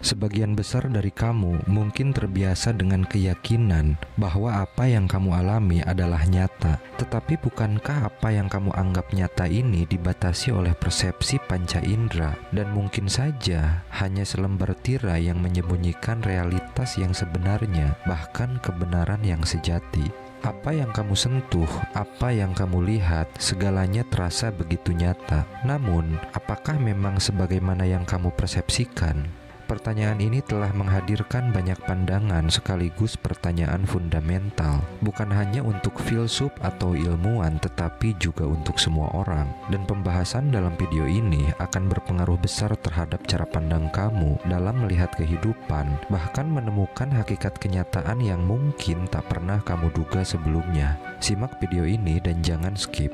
Sebagian besar dari kamu mungkin terbiasa dengan keyakinan bahwa apa yang kamu alami adalah nyata. Tetapi bukankah apa yang kamu anggap nyata ini dibatasi oleh persepsi panca indera, dan mungkin saja hanya selembar tirai yang menyembunyikan realitas yang sebenarnya, bahkan kebenaran yang sejati. Apa yang kamu sentuh, apa yang kamu lihat, segalanya terasa begitu nyata. Namun, apakah memang sebagaimana yang kamu persepsikan? Pertanyaan ini telah menghadirkan banyak pandangan sekaligus pertanyaan fundamental, bukan hanya untuk filsuf atau ilmuwan, tetapi juga untuk semua orang. Dan pembahasan dalam video ini akan berpengaruh besar terhadap cara pandang kamu dalam melihat kehidupan, bahkan menemukan hakikat kenyataan yang mungkin tak pernah kamu duga sebelumnya. Simak video ini dan jangan skip.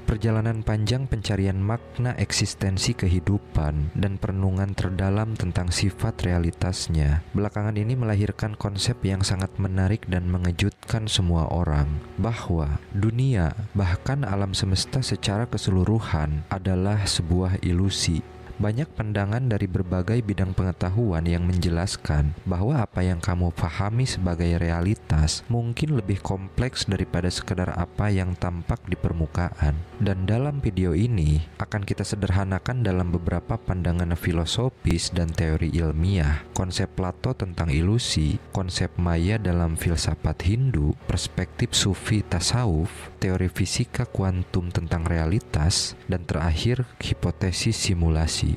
Perjalanan panjang pencarian makna eksistensi kehidupan dan perenungan terdalam tentang sifat realitasnya belakangan ini melahirkan konsep yang sangat menarik dan mengejutkan semua orang, bahwa dunia, bahkan alam semesta secara keseluruhan adalah sebuah ilusi. Banyak pandangan dari berbagai bidang pengetahuan yang menjelaskan bahwa apa yang kamu pahami sebagai realitas mungkin lebih kompleks daripada sekedar apa yang tampak di permukaan. Dan dalam video ini akan kita sederhanakan dalam beberapa pandangan filosofis dan teori ilmiah, konsep Plato tentang ilusi, konsep Maya dalam filsafat Hindu, perspektif Sufi tasawuf, teori fisika kuantum tentang realitas, dan terakhir hipotesis simulasi.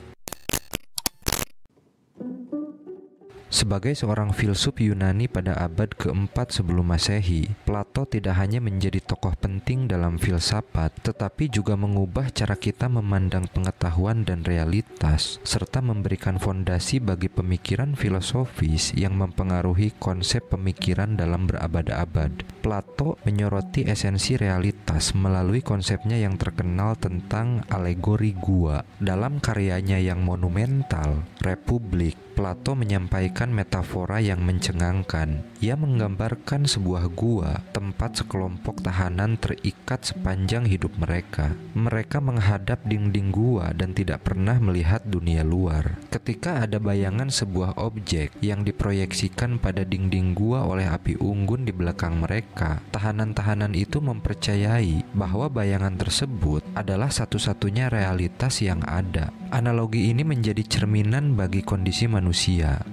Sebagai seorang filsuf Yunani pada abad keempat sebelum Masehi, Plato tidak hanya menjadi tokoh penting dalam filsafat, tetapi juga mengubah cara kita memandang pengetahuan dan realitas, serta memberikan fondasi bagi pemikiran filosofis yang mempengaruhi konsep pemikiran dalam berabad-abad. Plato menyoroti esensi realitas melalui konsepnya yang terkenal tentang alegori gua. Dalam karyanya yang monumental, Republik, Plato menyampaikan metafora yang mencengangkan. Ia menggambarkan sebuah gua, tempat sekelompok tahanan terikat sepanjang hidup mereka. Mereka menghadap dinding gua dan tidak pernah melihat dunia luar. Ketika ada bayangan sebuah objek yang diproyeksikan pada dinding gua oleh api unggun di belakang mereka, tahanan-tahanan itu mempercayai bahwa bayangan tersebut adalah satu-satunya realitas yang ada. Analogi ini menjadi cerminan bagi kondisi manusia.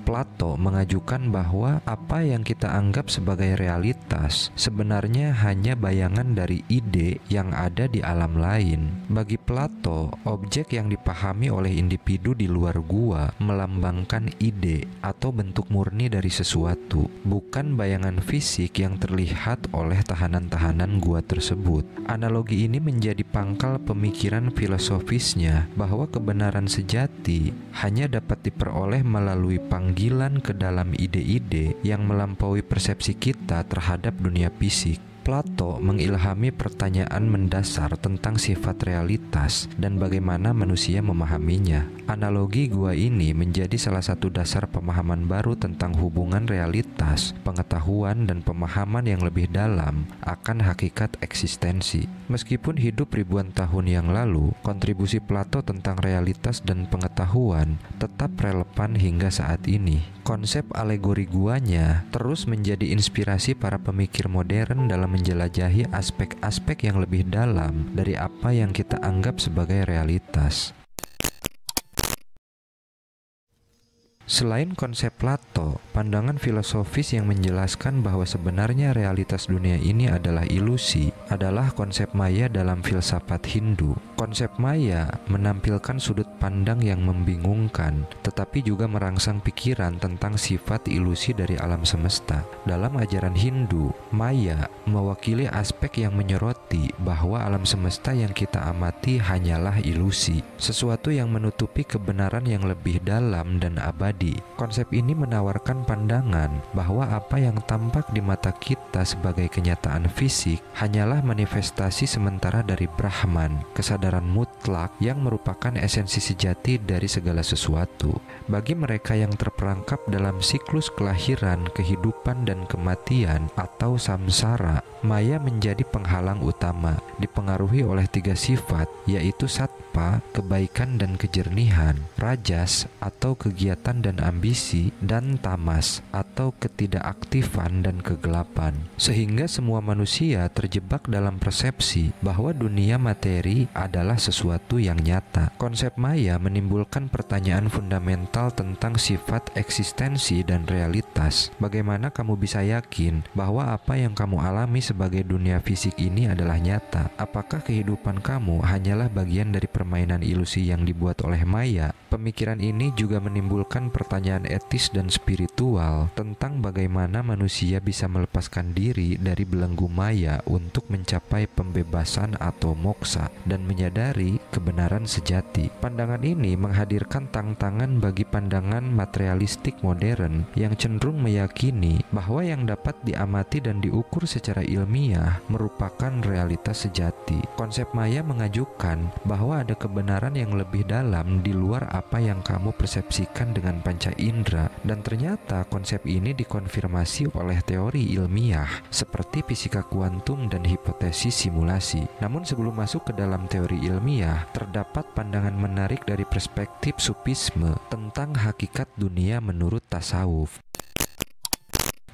Plato mengajukan bahwa apa yang kita anggap sebagai realitas sebenarnya hanya bayangan dari ide yang ada di alam lain. Bagi Plato, objek yang dipahami oleh individu di luar gua melambangkan ide atau bentuk murni dari sesuatu, bukan bayangan fisik yang terlihat oleh tahanan-tahanan gua tersebut. Analogi ini menjadi pangkal pemikiran filosofisnya bahwa kebenaran sejati hanya dapat diperoleh melalui panggilan ke dalam ide-ide yang melampaui persepsi kita terhadap dunia fisik. Plato mengilhami pertanyaan mendasar tentang sifat realitas dan bagaimana manusia memahaminya. Analogi gua ini menjadi salah satu dasar pemahaman baru tentang hubungan realitas, pengetahuan, dan pemahaman yang lebih dalam akan hakikat eksistensi. Meskipun hidup ribuan tahun yang lalu, kontribusi Plato tentang realitas dan pengetahuan tetap relevan hingga saat ini. Konsep alegori guanya terus menjadi inspirasi para pemikir modern dalam menjelajahi aspek-aspek yang lebih dalam dari apa yang kita anggap sebagai realitas. Selain konsep Plato, pandangan filosofis yang menjelaskan bahwa sebenarnya realitas dunia ini adalah ilusi adalah konsep Maya dalam filsafat Hindu. Konsep Maya menampilkan sudut pandang yang membingungkan, tetapi juga merangsang pikiran tentang sifat ilusi dari alam semesta. Dalam ajaran Hindu, Maya mewakili aspek yang menyoroti bahwa alam semesta yang kita amati hanyalah ilusi, sesuatu yang menutupi kebenaran yang lebih dalam dan abadi. terjadi. Konsep ini menawarkan pandangan bahwa apa yang tampak di mata kita sebagai kenyataan fisik hanyalah manifestasi sementara dari Brahman, kesadaran mutlak yang merupakan esensi sejati dari segala sesuatu. Bagi mereka yang terperangkap dalam siklus kelahiran, kehidupan, dan kematian atau samsara, maya menjadi penghalang utama, dipengaruhi oleh 3 sifat, yaitu sattva, kebaikan dan kejernihan, rajas atau kegiatan dan ambisi, dan tamas atau ketidakaktifan dan kegelapan. Sehingga semua manusia terjebak dalam persepsi bahwa dunia materi adalah sesuatu yang nyata. Konsep maya menimbulkan pertanyaan fundamental tentang sifat eksistensi dan realitas. Bagaimana kamu bisa yakin bahwa apa yang kamu alami sebagai dunia fisik ini adalah nyata? Apakah kehidupan kamu hanyalah bagian dari permainan ilusi yang dibuat oleh maya? Pemikiran ini juga menimbulkan pertanyaan etis dan spiritual tentang bagaimana manusia bisa melepaskan diri dari belenggu maya untuk mencapai pembebasan atau moksa dan menyadari kebenaran sejati. Pandangan ini menghadirkan tantangan bagi pandangan materialistik modern yang cenderung meyakini bahwa yang dapat diamati dan diukur secara ilmiah merupakan realitas sejati. Konsep maya mengajukan bahwa ada kebenaran yang lebih dalam di luar apa yang kamu persepsikan dengan panca indera, dan ternyata konsep ini dikonfirmasi oleh teori ilmiah seperti fisika kuantum dan hipotesis simulasi. Namun sebelum masuk ke dalam teori ilmiah, terdapat pandangan menarik dari perspektif Sufisme tentang hakikat dunia menurut tasawuf.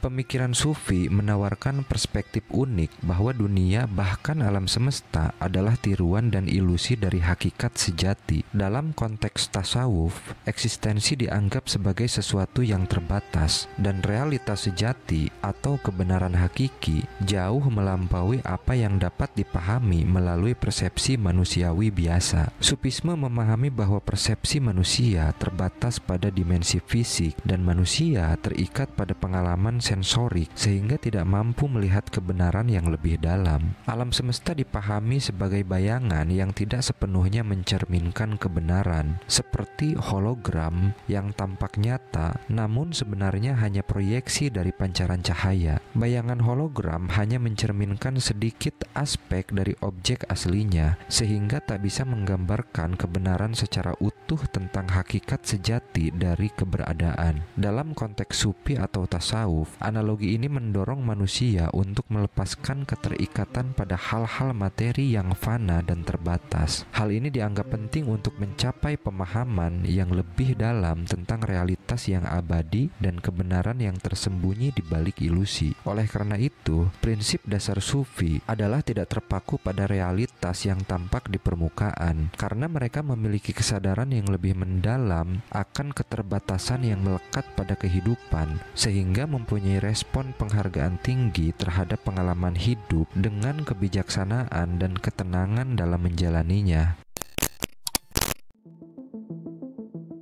Pemikiran Sufi menawarkan perspektif unik bahwa dunia bahkan alam semesta adalah tiruan dan ilusi dari hakikat sejati. Dalam konteks tasawuf, eksistensi dianggap sebagai sesuatu yang terbatas, dan realitas sejati atau kebenaran hakiki jauh melampaui apa yang dapat dipahami melalui persepsi manusiawi biasa. Sufisme memahami bahwa persepsi manusia terbatas pada dimensi fisik dan manusia terikat pada pengalaman sensorik sehingga tidak mampu melihat kebenaran yang lebih dalam. Alam semesta dipahami sebagai bayangan yang tidak sepenuhnya mencerminkan kebenaran, seperti hologram yang tampak nyata namun sebenarnya hanya proyeksi dari pancaran cahaya. Bayangan hologram hanya mencerminkan sedikit aspek dari objek aslinya sehingga tak bisa menggambarkan kebenaran secara utuh tentang hakikat sejati dari keberadaan. Dalam konteks sufi atau tasawuf, analogi ini mendorong manusia untuk melepaskan keterikatan pada hal-hal materi yang fana dan terbatas. Hal ini dianggap penting untuk mencapai pemahaman yang lebih dalam tentang realitas yang abadi dan kebenaran yang tersembunyi di balik ilusi. Oleh karena itu, prinsip dasar sufi adalah tidak terpaku pada realitas yang tampak di permukaan, karena mereka memiliki kesadaran yang lebih mendalam akan keterbatasan yang melekat pada kehidupan, sehingga mempunyai respon penghargaan tinggi terhadap pengalaman hidup dengan kebijaksanaan dan ketenangan dalam menjalaninya.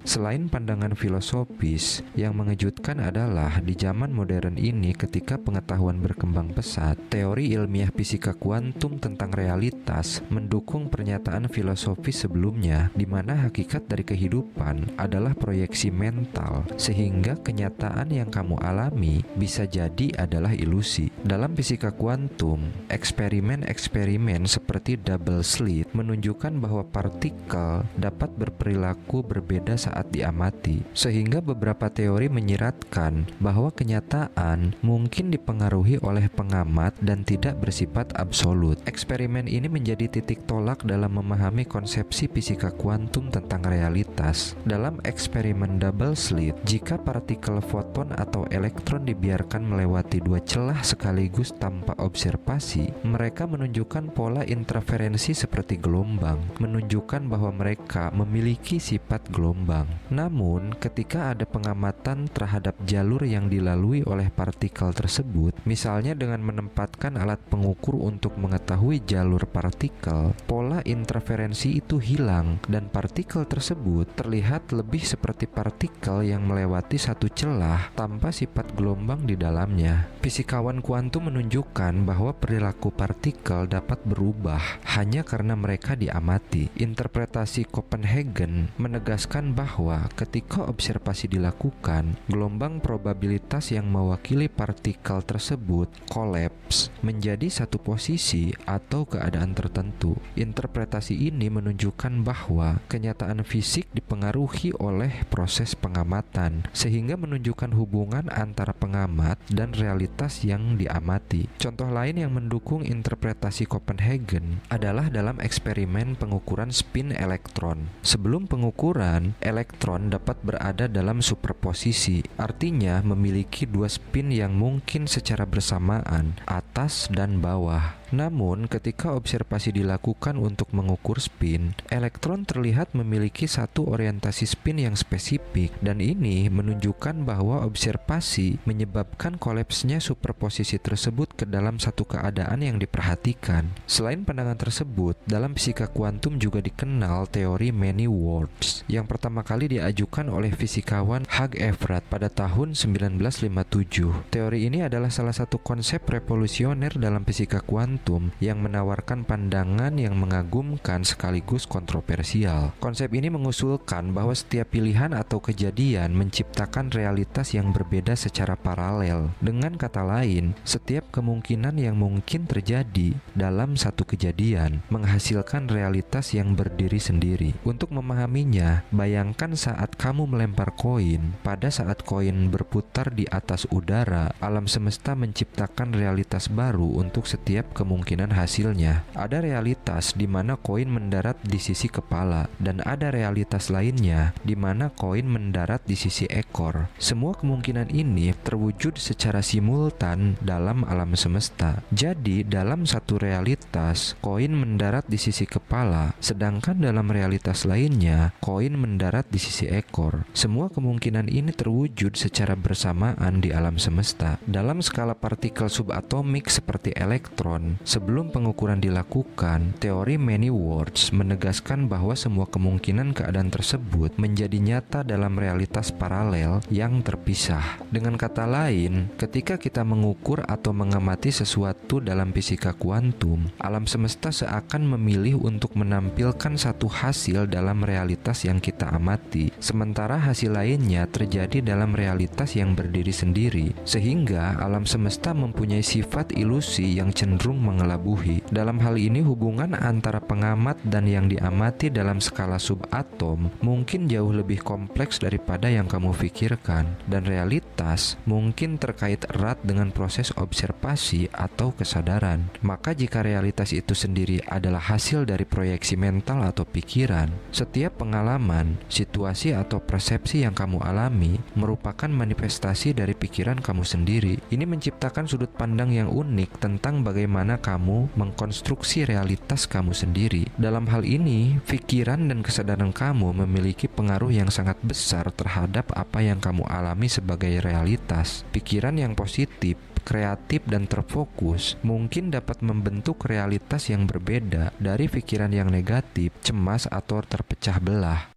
Selain pandangan filosofis, yang mengejutkan adalah di zaman modern ini ketika pengetahuan berkembang pesat, teori ilmiah fisika kuantum tentang realitas mendukung pernyataan filosofis sebelumnya di mana hakikat dari kehidupan adalah proyeksi mental, sehingga kenyataan yang kamu alami bisa jadi adalah ilusi. Dalam fisika kuantum, eksperimen-eksperimen seperti double slit menunjukkan bahwa partikel dapat berperilaku berbeda saat diamati, sehingga beberapa teori menyiratkan bahwa kenyataan mungkin dipengaruhi oleh pengamat dan tidak bersifat absolut. Eksperimen ini menjadi titik tolak dalam memahami konsepsi fisika kuantum tentang realitas. Dalam eksperimen double slit, jika partikel foton atau elektron dibiarkan melewati 2 celah sekaligus tanpa observasi, mereka menunjukkan pola interferensi seperti gelombang, menunjukkan bahwa mereka memiliki sifat gelombang. Namun, ketika ada pengamatan terhadap jalur yang dilalui oleh partikel tersebut, misalnya dengan menempatkan alat pengukur untuk mengetahui jalur partikel, pola interferensi itu hilang dan partikel tersebut terlihat lebih seperti partikel yang melewati satu celah tanpa sifat gelombang di dalamnya. Fisikawan kuantum menunjukkan bahwa perilaku partikel dapat berubah hanya karena mereka diamati. Interpretasi Copenhagen menegaskan bahwa bahwa ketika observasi dilakukan, gelombang probabilitas yang mewakili partikel tersebut kolaps menjadi satu posisi atau keadaan tertentu. Interpretasi ini menunjukkan bahwa kenyataan fisik dipengaruhi oleh proses pengamatan, sehingga menunjukkan hubungan antara pengamat dan realitas yang diamati. Contoh lain yang mendukung interpretasi Copenhagen adalah dalam eksperimen pengukuran spin elektron. Sebelum pengukuran, elektron dapat berada dalam superposisi, artinya memiliki dua spin yang mungkin secara bersamaan, atas dan bawah. Namun, ketika observasi dilakukan untuk mengukur spin, elektron terlihat memiliki satu orientasi spin yang spesifik, dan ini menunjukkan bahwa observasi menyebabkan kolapsnya superposisi tersebut ke dalam satu keadaan yang diperhatikan. Selain pandangan tersebut, dalam fisika kuantum juga dikenal teori many worlds yang pertama kali diajukan oleh fisikawan Hugh Everett pada tahun 1957. Teori ini adalah salah satu konsep revolusioner dalam fisika kuantum yang menawarkan pandangan yang mengagumkan sekaligus kontroversial. Konsep ini mengusulkan bahwa setiap pilihan atau kejadian menciptakan realitas yang berbeda secara paralel. Dengan kata lain, setiap kemungkinan yang mungkin terjadi dalam satu kejadian menghasilkan realitas yang berdiri sendiri. Untuk memahaminya, bayangkan saat kamu melempar koin. Pada saat koin berputar di atas udara, alam semesta menciptakan realitas baru untuk setiap kemungkinan hasilnya. Ada realitas di mana koin mendarat di sisi kepala, dan ada realitas lainnya di mana koin mendarat di sisi ekor. Semua kemungkinan ini terwujud secara simultan dalam alam semesta. Jadi, dalam satu realitas, koin mendarat di sisi kepala, sedangkan dalam realitas lainnya, koin mendarat di sisi ekor. Semua kemungkinan ini terwujud secara bersamaan di alam semesta. Dalam skala partikel subatomik seperti elektron, sebelum pengukuran dilakukan, teori many worlds menegaskan bahwa semua kemungkinan keadaan tersebut menjadi nyata dalam realitas paralel yang terpisah. Dengan kata lain, ketika kita mengukur atau mengamati sesuatu dalam fisika kuantum, alam semesta seakan memilih untuk menampilkan satu hasil dalam realitas yang kita amati, sementara hasil lainnya terjadi dalam realitas yang berdiri sendiri, sehingga alam semesta mempunyai sifat ilusi yang cenderung mengelabuhi. Dalam hal ini, hubungan antara pengamat dan yang diamati dalam skala subatom mungkin jauh lebih kompleks daripada yang kamu pikirkan, dan realitas mungkin terkait erat dengan proses observasi atau kesadaran. Maka jika realitas itu sendiri adalah hasil dari proyeksi mental atau pikiran, setiap pengalaman, situasi atau persepsi yang kamu alami merupakan manifestasi dari pikiran kamu sendiri. Ini menciptakan sudut pandang yang unik tentang bagaimana kamu mengkonstruksi realitas kamu sendiri. Dalam hal ini, pikiran dan kesadaran kamu memiliki pengaruh yang sangat besar terhadap apa yang kamu alami sebagai realitas. Pikiran yang positif, kreatif, dan terfokus mungkin dapat membentuk realitas yang berbeda dari pikiran yang negatif, cemas, atau terpecah belah.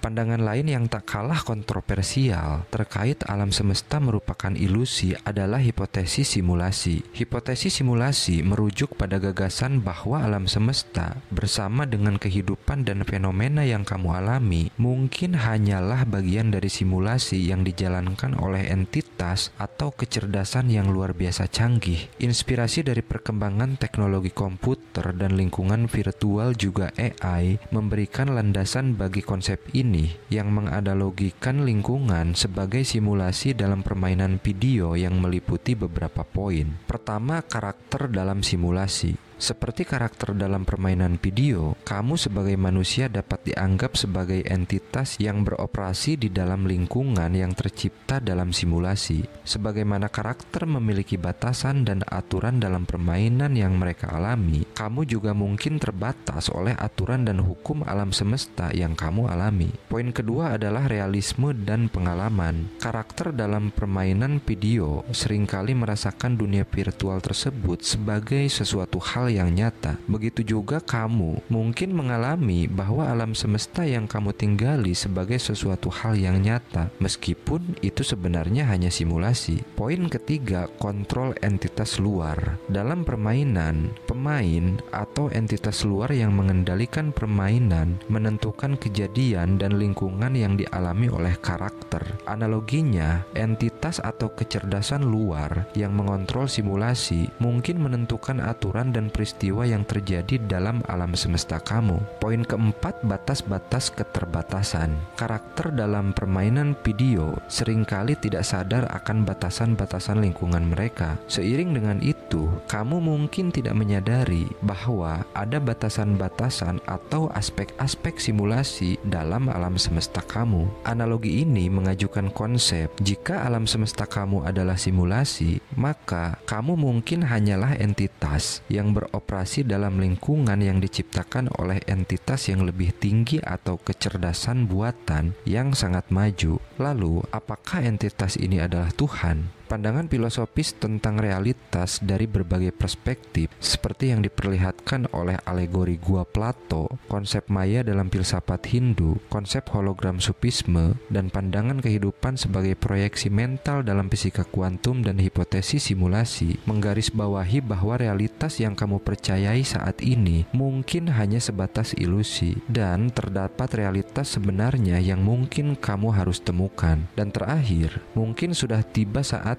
Pandangan lain yang tak kalah kontroversial terkait alam semesta merupakan ilusi adalah hipotesis simulasi. Hipotesis simulasi merujuk pada gagasan bahwa alam semesta bersama dengan kehidupan dan fenomena yang kamu alami mungkin hanyalah bagian dari simulasi yang dijalankan oleh entitas atau kecerdasan yang luar biasa canggih. Inspirasi dari perkembangan teknologi komputer dan lingkungan virtual juga AI memberikan landasan bagi konsep ini, yang menganalogikan lingkungan sebagai simulasi dalam permainan video yang meliputi beberapa poin. Pertama, karakter dalam simulasi. Seperti karakter dalam permainan video, kamu sebagai manusia dapat dianggap sebagai entitas yang beroperasi di dalam lingkungan yang tercipta dalam simulasi. Sebagaimana karakter memiliki batasan dan aturan dalam permainan yang mereka alami, kamu juga mungkin terbatas oleh aturan dan hukum alam semesta yang kamu alami. Poin kedua adalah realisme dan pengalaman. Karakter dalam permainan video seringkali merasakan dunia virtual tersebut sebagai sesuatu hal hal yang nyata. Begitu juga kamu mungkin mengalami bahwa alam semesta yang kamu tinggali sebagai sesuatu hal yang nyata, meskipun itu sebenarnya hanya simulasi. Poin ketiga, kontrol entitas luar. Dalam permainan, pemain atau entitas luar yang mengendalikan permainan menentukan kejadian dan lingkungan yang dialami oleh karakter. Analoginya, entitas atau kecerdasan luar yang mengontrol simulasi mungkin menentukan aturan dan peristiwa yang terjadi dalam alam semesta kamu. Poin keempat, batas-batas keterbatasan. Karakter dalam permainan video seringkali tidak sadar akan batasan-batasan lingkungan mereka. Seiring dengan itu, kamu mungkin tidak menyadari bahwa ada batasan-batasan atau aspek-aspek simulasi dalam alam semesta kamu. Analogi ini mengajukan konsep, jika alam semesta kamu adalah simulasi, maka kamu mungkin hanyalah entitas yang beroperasi dalam lingkungan yang diciptakan oleh entitas yang lebih tinggi atau kecerdasan buatan yang sangat maju. Lalu, apakah entitas ini adalah Tuhan? Pandangan filosofis tentang realitas dari berbagai perspektif, seperti yang diperlihatkan oleh alegori gua Plato, konsep maya dalam filsafat Hindu, konsep hologram supisme, dan pandangan kehidupan sebagai proyeksi mental dalam fisika kuantum dan hipotesis simulasi, menggarisbawahi bahwa realitas yang kamu percayai saat ini mungkin hanya sebatas ilusi, dan terdapat realitas sebenarnya yang mungkin kamu harus temukan. Dan terakhir, mungkin sudah tiba saat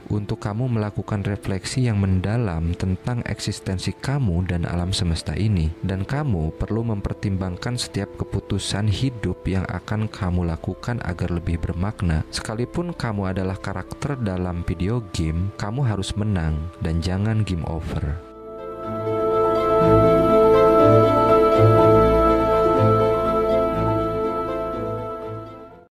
untuk kamu melakukan refleksi yang mendalam tentang eksistensi kamu dan alam semesta ini, dan kamu perlu mempertimbangkan setiap keputusan hidup yang akan kamu lakukan agar lebih bermakna. Sekalipun kamu adalah karakter dalam video game, kamu harus menang dan jangan game over.